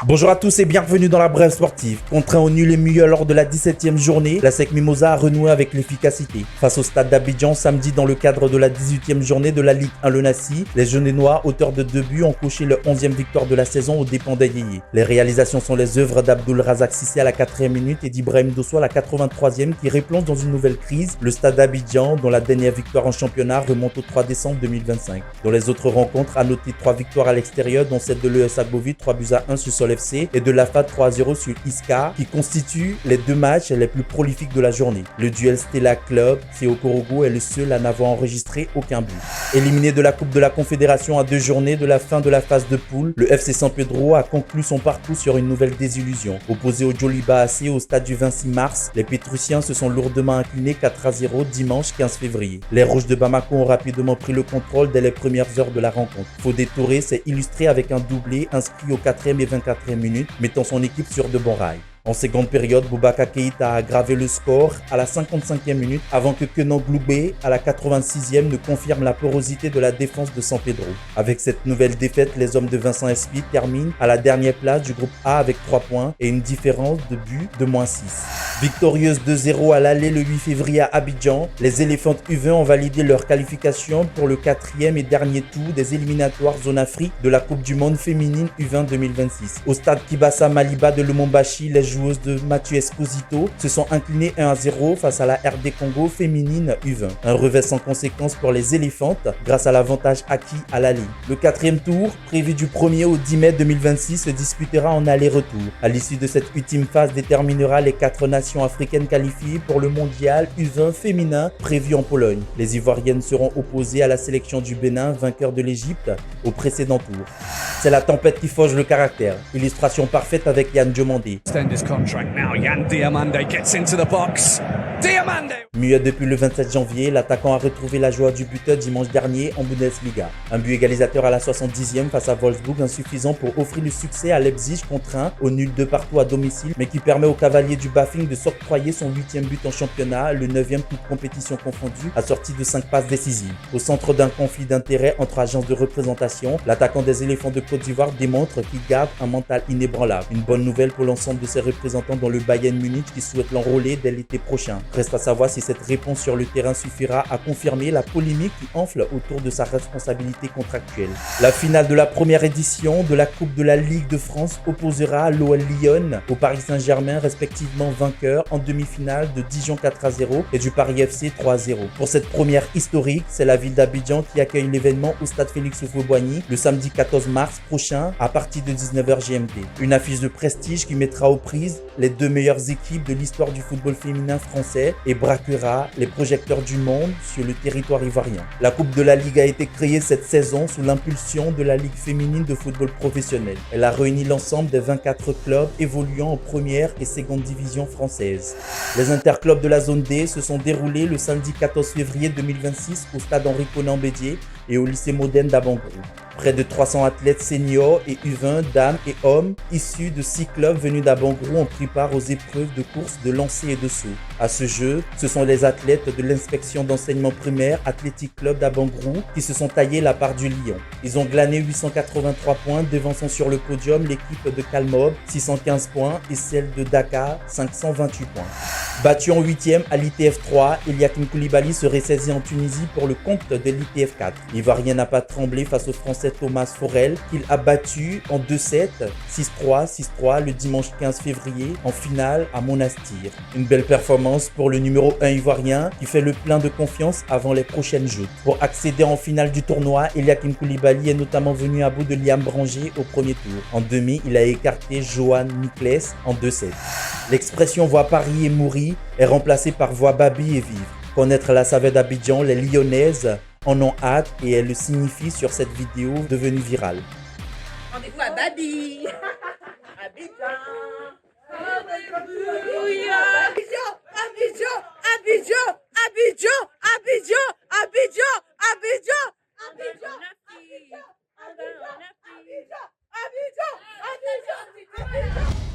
Bonjour à tous et bienvenue dans la brève sportive. Contraint au nul et muet lors de la 17e journée, la SEC Mimosa a renoué avec l'efficacité. Face au stade d'Abidjan samedi dans le cadre de la 18e journée de la Ligue 1 Le Nassi, les Jaunes-et-Noirs, auteurs de 2 buts, ont coché leur 11e victoire de la saison aux dépens des Yéyés. Les réalisations sont les œuvres d'Abdoul Razak Cissé à la 4e minute et d'Ibrahim Dosso à la 83e qui replonge dans une nouvelle crise le stade d'Abidjan dont la dernière victoire en championnat remonte au 3 décembre 2025. Dans les autres rencontres, à noter 3 victoires à l'extérieur dont celle de l'ES Agboville 3-1 sur Sol FC et de l'AFA 3-0 sur Iska qui constituent les 2 matchs les plus prolifiques de la journée. Le duel Stella Club, c'est Okorogo est le seul à n'avoir enregistré aucun but. Éliminé de la Coupe de la Confédération à 2 journées de la fin de la phase de poule, le FC San Pedro a conclu son parcours sur une nouvelle désillusion. Opposé au Djoliba AC au stade du 26 mars, les Pétrusiens se sont lourdement inclinés 4-0 dimanche 15 février. Les Rouges de Bamako ont rapidement pris le contrôle dès les premières heures de la rencontre. Fodé Touré s'est illustré avec un doublé inscrit au 4e et 24e minute, mettant son équipe sur de bons rails. En seconde période, Boubacar Keïta a aggravé le score à la 55e minute avant que Kenan Gloubé à la 86e ne confirme la porosité de la défense de San Pedro. Avec cette nouvelle défaite, les hommes de Vincent Espy terminent à la dernière place du groupe A avec 3 points et une différence de but de -6. Victorieuse 2-0 à l'aller le 8 février à Abidjan, les Elephants U20 ont validé leur qualification pour le 4e et dernier tour des éliminatoires Zone Afrique de la Coupe du Monde féminine U20 2026. Au stade Kibasa Maliba de Lumumbashi, les joueuses de Mathieu Esposito se sont inclinées 1-0 face à la RD Congo féminine U20. Un revers sans conséquence pour les éléphantes grâce à l'avantage acquis à l'aller. Le 4e tour, prévu du 1er au 10 mai 2026, se disputera en aller-retour. À l'issue de cette ultime phase déterminera les 4 nations africaines qualifiées pour le mondial U20 féminin prévu en Pologne. Les Ivoiriennes seront opposées à la sélection du Bénin, vainqueur de l'Égypte au précédent tour. C'est la tempête qui forge le caractère. Illustration parfaite avec Yann Diomandé. Muet depuis le 27 janvier, l'attaquant a retrouvé la joie du buteur dimanche dernier en Bundesliga. Un but égalisateur à la 70e face à Wolfsburg, insuffisant pour offrir le succès à Leipzig contraint au nul 2-2 à domicile, mais qui permet au cavalier du Bafing de s'octroyer son 8e but en championnat, le 9e toute compétition confondue, assorti de 5 passes décisives. Au centre d'un conflit d'intérêts entre agences de représentation, l'attaquant des éléphants de Côte d'Ivoire démontre qu'il garde un mental inébranlable. Une bonne nouvelle pour l'ensemble de ses représentants dans le Bayern Munich qui souhaite l'enrôler dès l'été prochain. Reste à savoir si cette réponse sur le terrain suffira à confirmer la polémique qui enfle autour de sa responsabilité contractuelle. La finale de la première édition de la Coupe de la Ligue de France opposera l'OL Lyon au Paris Saint-Germain, respectivement vainqueur en demi-finale de Dijon 4-0 et du Paris FC 3-0. Pour cette première historique, c'est la ville d'Abidjan qui accueille l'événement au stade Félix Houphouët-Boigny le samedi 14 mars prochain à partir de 19h GMT. Une affiche de prestige qui mettra aux prises les 2 meilleures équipes de l'histoire du football féminin français et braquera les projecteurs du monde sur le territoire ivoirien. La Coupe de la Ligue a été créée cette saison sous l'impulsion de la Ligue féminine de football professionnel. Elle a réuni l'ensemble des 24 clubs évoluant en première et seconde division française. Les interclubs de la zone D se sont déroulés le samedi 14 février 2026 au stade Henri Konan Bédier et au lycée moderne d'Abangrou. Près de 300 athlètes seniors et U20, dames et hommes, issus de 6 clubs venus d'Abangrou ont pris part aux épreuves de course de lancer et de saut. À ce jeu, ce sont les athlètes de l'inspection d'enseignement primaire Athletic Club d'Abangrou qui se sont taillés la part du lion. Ils ont glané 883 points, devançant sur le podium l'équipe de Kalmob, 615 points, et celle de Dakar, 528 points. Battu en 8e à l'ITF 3, Eliakim Koulibaly se ressaisit en Tunisie pour le compte de l'ITF 4. L'Ivoirien n'a pas tremblé face au Français Thomas Forel qu'il a battu en 2-7, 6-3, 6-3 le dimanche 15 février en finale à Monastir. Une belle performance pour le numéro 1 ivoirien qui fait le plein de confiance avant les prochaines joutes. Pour accéder en finale du tournoi, Eliakim Koulibaly est notamment venu à bout de Liam Branger au premier tour. En demi, il a écarté Johan Nikles en 2-7. L'expression « voir Paris et mourir » est remplacée par « voir Babi et vivre ». Connaître la saveur d'Abidjan, les Lyonnaises en ont hâte et elles le signifient sur cette vidéo devenue virale. Rendez-vous à Babi. Abidjan. Alléluia. Abidjan, Abidjan, Abidjan, Abidjan, Abidjan, Abidjan, Abidjan, Abidjan, Abidjan, Abidjan, Abidjan.